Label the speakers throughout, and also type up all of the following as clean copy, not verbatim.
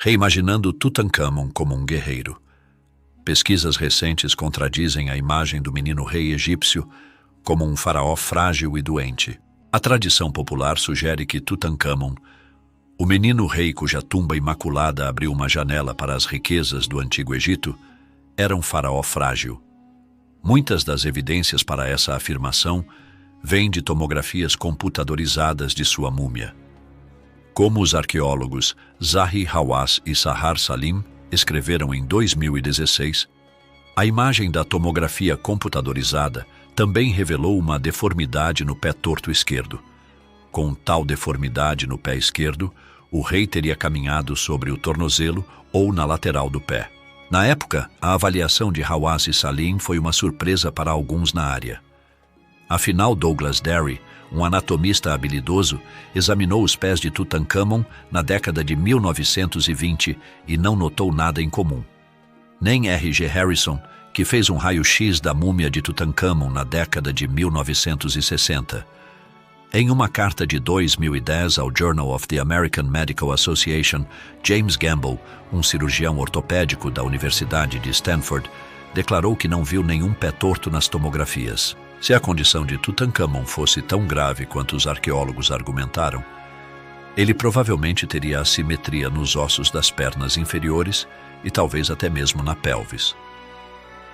Speaker 1: Reimaginando Tutancâmon como um guerreiro. Pesquisas recentes contradizem a imagem do menino rei egípcio como um faraó frágil e doente. A tradição popular sugere que Tutancâmon, o menino rei cuja tumba imaculada abriu uma janela para as riquezas do Antigo Egito, era um faraó frágil. Muitas das evidências para essa afirmação vêm de tomografias computadorizadas de sua múmia. Como os arqueólogos Zahi Hawass e Sahar Salim escreveram em 2016, a imagem da tomografia computadorizada também revelou uma deformidade no pé torto esquerdo. Com tal deformidade no pé esquerdo, o rei teria caminhado sobre o tornozelo ou na lateral do pé. Na época, a avaliação de Hawass e Salim foi uma surpresa para alguns na área. Afinal, Douglas Derry, um anatomista habilidoso, examinou os pés de Tutancâmon na década de 1920 e não notou nada em comum. Nem R.G. Harrison, que fez um raio-x da múmia de Tutancâmon na década de 1960. Em uma carta de 2010 ao Journal of the American Medical Association, James Gamble, um cirurgião ortopédico da Universidade de Stanford, declarou que não viu nenhum pé torto nas tomografias. Se a condição de Tutancâmon fosse tão grave quanto os arqueólogos argumentaram, ele provavelmente teria assimetria nos ossos das pernas inferiores e talvez até mesmo na pelvis.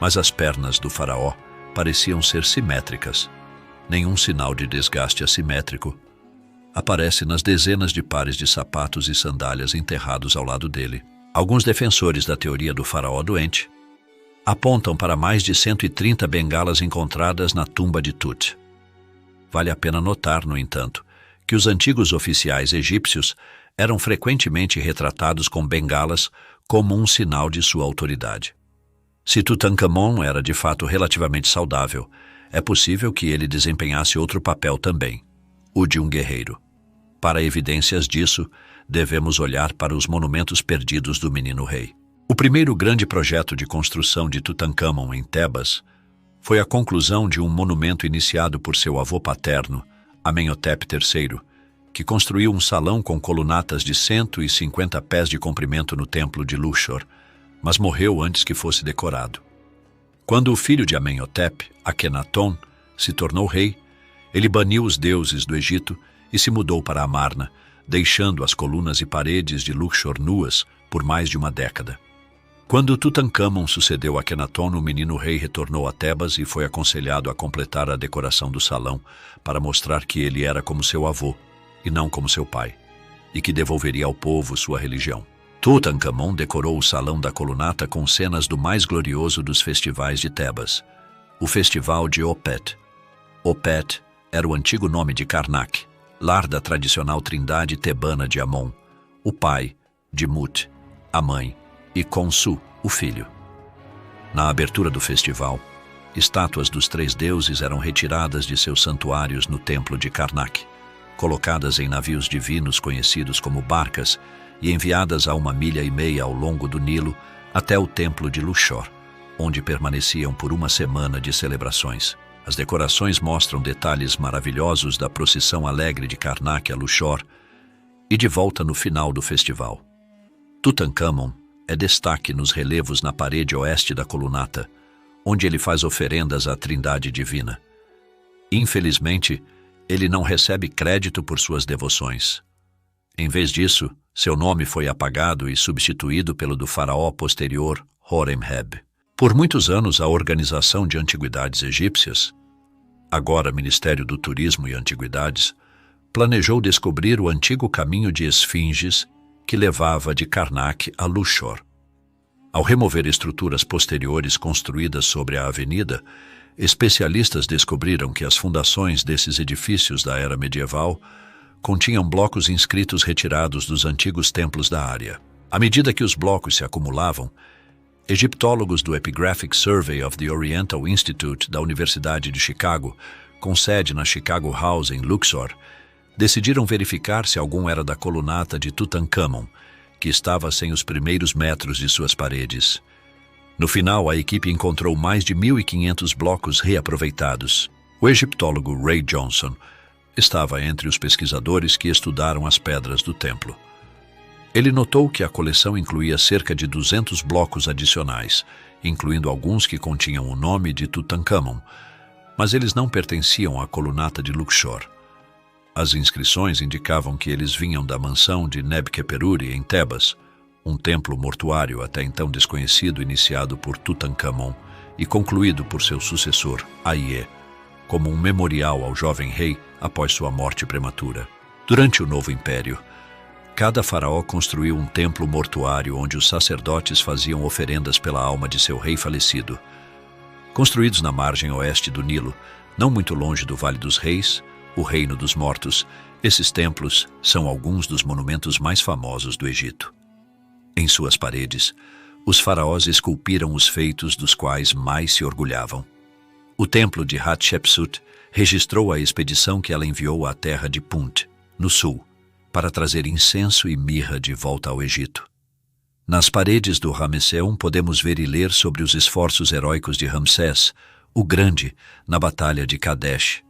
Speaker 1: Mas as pernas do faraó pareciam ser simétricas. Nenhum sinal de desgaste assimétrico aparece nas dezenas de pares de sapatos e sandálias enterrados ao lado dele. Alguns defensores da teoria do faraó doente apontam para mais de 130 bengalas encontradas na tumba de Tut. Vale a pena notar, no entanto, que os antigos oficiais egípcios eram frequentemente retratados com bengalas como um sinal de sua autoridade. Se Tutancâmon era de fato relativamente saudável, é possível que ele desempenhasse outro papel também, o de um guerreiro. Para evidências disso, devemos olhar para os monumentos perdidos do menino rei. O primeiro grande projeto de construção de Tutancâmon em Tebas foi a conclusão de um monumento iniciado por seu avô paterno, Amenhotep III, que construiu um salão com colunatas de 150 pés de comprimento no templo de Luxor, mas morreu antes que fosse decorado. Quando o filho de Amenhotep, Akhenaton, se tornou rei, ele baniu os deuses do Egito e se mudou para Amarna, deixando as colunas e paredes de Luxor nuas por mais de uma década. Quando Tutancâmon sucedeu Akhenaton, o menino rei retornou a Tebas e foi aconselhado a completar a decoração do salão para mostrar que ele era como seu avô e não como seu pai, e que devolveria ao povo sua religião. Tutancâmon decorou o salão da colunata com cenas do mais glorioso dos festivais de Tebas, o festival de Opet. Opet era o antigo nome de Karnak, lar da tradicional trindade tebana de Amon, o pai, de Mut, a mãe, e Khonsu, o filho. Na abertura do festival, estátuas dos três deuses eram retiradas de seus santuários no templo de Karnak, colocadas em navios divinos conhecidos como barcas e enviadas a 1,5 milha ao longo do Nilo até o templo de Luxor, onde permaneciam por uma semana de celebrações. As decorações mostram detalhes maravilhosos da procissão alegre de Karnak a Luxor e de volta no final do festival. Tutancâmon é destaque nos relevos na parede oeste da colunata, onde ele faz oferendas à Trindade Divina. Infelizmente, ele não recebe crédito por suas devoções. Em vez disso, seu nome foi apagado e substituído pelo do faraó posterior Horemheb. Por muitos anos, a Organização de Antiguidades Egípcias, agora Ministério do Turismo e Antiguidades, planejou descobrir o antigo caminho de esfinges que levava de Karnak a Luxor. Ao remover estruturas posteriores construídas sobre a avenida, especialistas descobriram que as fundações desses edifícios da era medieval continham blocos inscritos retirados dos antigos templos da área. À medida que os blocos se acumulavam, egiptólogos do Epigraphic Survey of the Oriental Institute da Universidade de Chicago, com sede na Chicago House em Luxor, decidiram verificar se algum era da colunata de Tutancâmon, que estava sem os primeiros metros de suas paredes. No final, a equipe encontrou mais de 1.500 blocos reaproveitados. O egiptólogo Ray Johnson estava entre os pesquisadores que estudaram as pedras do templo. Ele notou que a coleção incluía cerca de 200 blocos adicionais, incluindo alguns que continham o nome de Tutankhamon, mas eles não pertenciam à colunata de Luxor. As inscrições indicavam que eles vinham da mansão de Neb-Keperuri, em Tebas, um templo mortuário até então desconhecido iniciado por Tutankhamon e concluído por seu sucessor, Aie, como um memorial ao jovem rei após sua morte prematura. Durante o Novo Império, cada faraó construiu um templo mortuário onde os sacerdotes faziam oferendas pela alma de seu rei falecido. Construídos na margem oeste do Nilo, não muito longe do Vale dos Reis, o Reino dos Mortos, esses templos são alguns dos monumentos mais famosos do Egito. Em suas paredes, os faraós esculpiram os feitos dos quais mais se orgulhavam. O templo de Hatshepsut registrou a expedição que ela enviou à terra de Punt, no sul, para trazer incenso e mirra de volta ao Egito. Nas paredes do Ramesseum podemos ver e ler sobre os esforços heróicos de Ramsés, o Grande, na Batalha de Kadesh.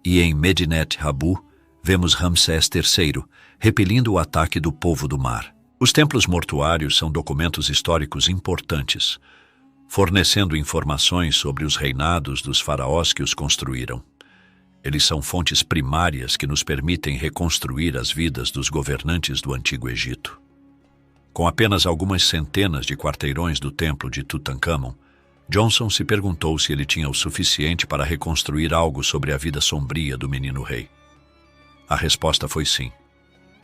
Speaker 1: E em Medinet Habu, vemos Ramsés III repelindo o ataque do povo do mar. Os templos mortuários são documentos históricos importantes, fornecendo informações sobre os reinados dos faraós que os construíram. Eles são fontes primárias que nos permitem reconstruir as vidas dos governantes do Antigo Egito. Com apenas algumas centenas de quarteirões do templo de Tutankhamon, Johnson se perguntou se ele tinha o suficiente para reconstruir algo sobre a vida sombria do menino rei. A resposta foi sim,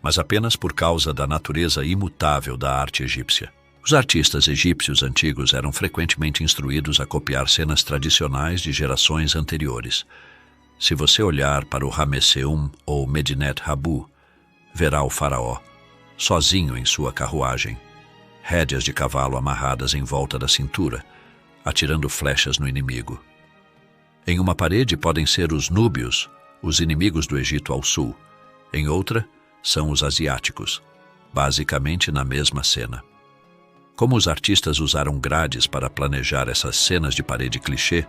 Speaker 1: mas apenas por causa da natureza imutável da arte egípcia. Os artistas egípcios antigos eram frequentemente instruídos a copiar cenas tradicionais de gerações anteriores. Se você olhar para o Ramesseum ou Medinet Habu, verá o faraó, sozinho em sua carruagem, rédeas de cavalo amarradas em volta da cintura, atirando flechas no inimigo. Em uma parede podem ser os núbios, os inimigos do Egito ao sul. Em outra, são os asiáticos, basicamente na mesma cena. Como os artistas usaram grades para planejar essas cenas de parede clichê,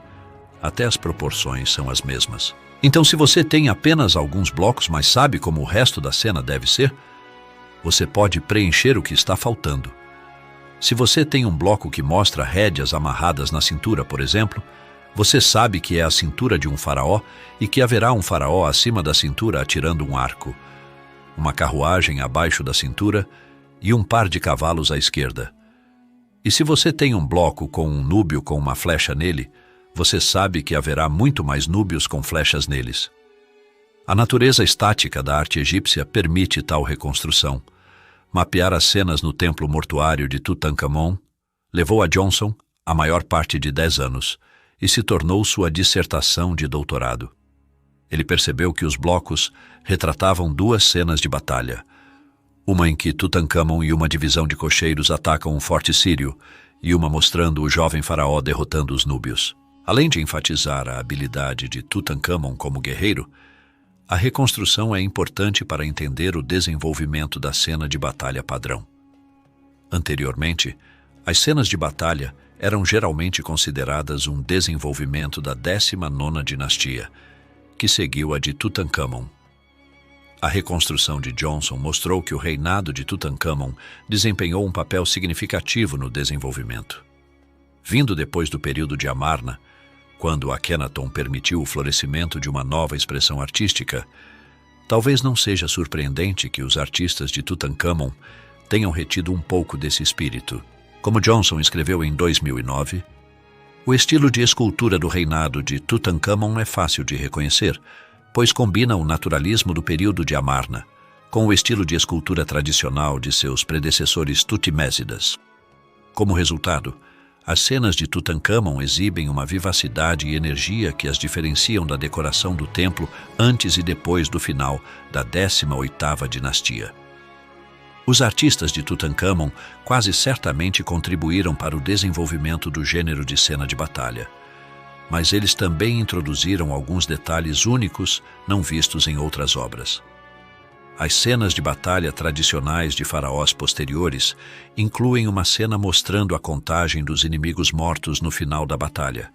Speaker 1: até as proporções são as mesmas. Então, se você tem apenas alguns blocos, mas sabe como o resto da cena deve ser, você pode preencher o que está faltando. Se você tem um bloco que mostra rédeas amarradas na cintura, por exemplo, você sabe que é a cintura de um faraó e que haverá um faraó acima da cintura atirando um arco, uma carruagem abaixo da cintura e um par de cavalos à esquerda. E se você tem um bloco com um núbio com uma flecha nele, você sabe que haverá muito mais núbios com flechas neles. A natureza estática da arte egípcia permite tal reconstrução. Mapear as cenas no templo mortuário de Tutankhamon levou a Johnson a maior parte de 10 anos e se tornou sua dissertação de doutorado. Ele percebeu que os blocos retratavam duas cenas de batalha, uma em que Tutankhamon e uma divisão de cocheiros atacam um forte sírio e uma mostrando o jovem faraó derrotando os núbios. Além de enfatizar a habilidade de Tutankhamon como guerreiro, a reconstrução é importante para entender o desenvolvimento da cena de batalha padrão. Anteriormente, as cenas de batalha eram geralmente consideradas um desenvolvimento da 19ª dinastia, que seguiu a de Tutankhamon. A reconstrução de Johnson mostrou que o reinado de Tutankhamon desempenhou um papel significativo no desenvolvimento. Vindo depois do período de Amarna, quando Akhenaton permitiu o florescimento de uma nova expressão artística, talvez não seja surpreendente que os artistas de Tutankhamon tenham retido um pouco desse espírito. Como Johnson escreveu em 2009, o estilo de escultura do reinado de Tutankhamon é fácil de reconhecer, pois combina o naturalismo do período de Amarna com o estilo de escultura tradicional de seus predecessores Tutmésidas. Como resultado, as cenas de Tutankhamon exibem uma vivacidade e energia que as diferenciam da decoração do templo antes e depois do final da 18ª dinastia. Os artistas de Tutankhamon quase certamente contribuíram para o desenvolvimento do gênero de cena de batalha, mas eles também introduziram alguns detalhes únicos não vistos em outras obras. As cenas de batalha tradicionais de faraós posteriores incluem uma cena mostrando a contagem dos inimigos mortos no final da batalha,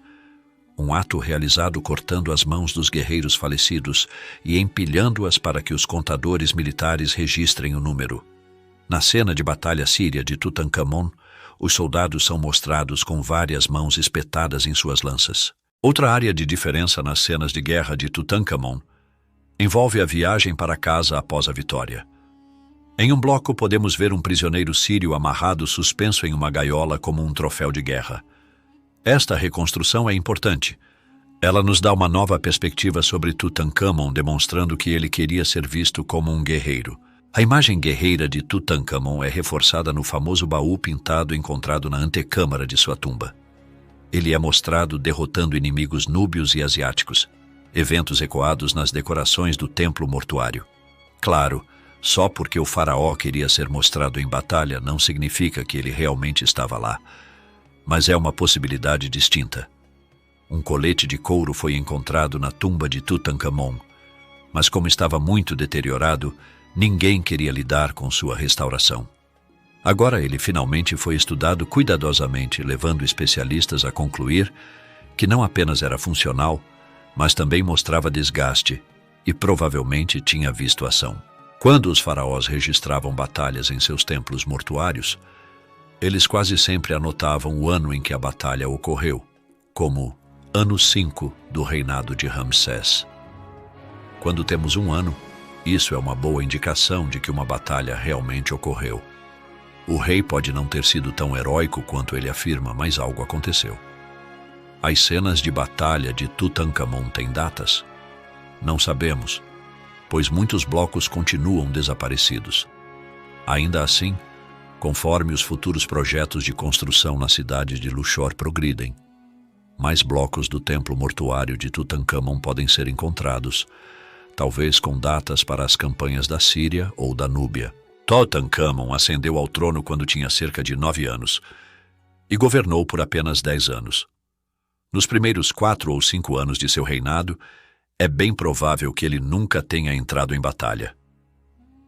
Speaker 1: um ato realizado cortando as mãos dos guerreiros falecidos e empilhando-as para que os contadores militares registrem o número. Na cena de batalha síria de Tutankhamon, os soldados são mostrados com várias mãos espetadas em suas lanças. Outra área de diferença nas cenas de guerra de Tutankhamon envolve a viagem para casa após a vitória. Em um bloco podemos ver um prisioneiro sírio amarrado suspenso em uma gaiola como um troféu de guerra. Esta reconstrução é importante. Ela nos dá uma nova perspectiva sobre Tutankhamon, demonstrando que ele queria ser visto como um guerreiro. A imagem guerreira de Tutankhamon é reforçada no famoso baú pintado encontrado na antecâmara de sua tumba. Ele é mostrado derrotando inimigos núbios e asiáticos, eventos ecoados nas decorações do templo mortuário. Claro, só porque o faraó queria ser mostrado em batalha não significa que ele realmente estava lá, mas é uma possibilidade distinta. Um colete de couro foi encontrado na tumba de Tutankhamon, mas como estava muito deteriorado, ninguém queria lidar com sua restauração. Agora ele finalmente foi estudado cuidadosamente, levando especialistas a concluir que não apenas era funcional, mas também mostrava desgaste e provavelmente tinha visto ação. Quando os faraós registravam batalhas em seus templos mortuários, eles quase sempre anotavam o ano em que a batalha ocorreu, como ano 5 do reinado de Ramsés. Quando temos um ano, isso é uma boa indicação de que uma batalha realmente ocorreu. O rei pode não ter sido tão heróico quanto ele afirma, mas algo aconteceu. As cenas de batalha de Tutankhamon têm datas? Não sabemos, pois muitos blocos continuam desaparecidos. Ainda assim, conforme os futuros projetos de construção na cidade de Luxor progridem, mais blocos do templo mortuário de Tutankhamon podem ser encontrados, talvez com datas para as campanhas da Síria ou da Núbia. Tutankhamon ascendeu ao trono quando tinha cerca de 9 anos e governou por apenas 10 anos. Nos primeiros 4 ou 5 anos de seu reinado, é bem provável que ele nunca tenha entrado em batalha.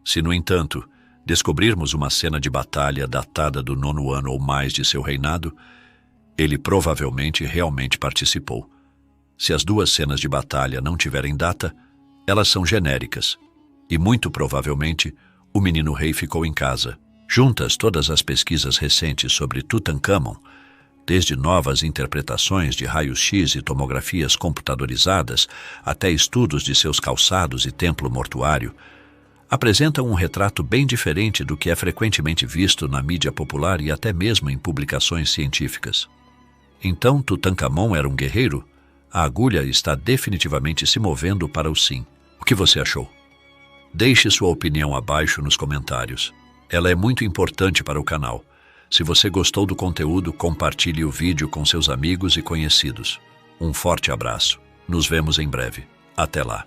Speaker 1: Se, no entanto, descobrirmos uma cena de batalha datada do 9º ano ou mais de seu reinado, ele provavelmente realmente participou. Se as duas cenas de batalha não tiverem data, elas são genéricas, e muito provavelmente o menino rei ficou em casa. Juntas todas as pesquisas recentes sobre Tutankhamon, desde novas interpretações de raio-x e tomografias computadorizadas até estudos de seus calçados e templo mortuário, apresentam um retrato bem diferente do que é frequentemente visto na mídia popular e até mesmo em publicações científicas. Então Tutankhamon era um guerreiro? A agulha está definitivamente se movendo para o sim. O que você achou? Deixe sua opinião abaixo nos comentários. Ela é muito importante para o canal. Se você gostou do conteúdo, compartilhe o vídeo com seus amigos e conhecidos. Um forte abraço. Nos vemos em breve. Até lá.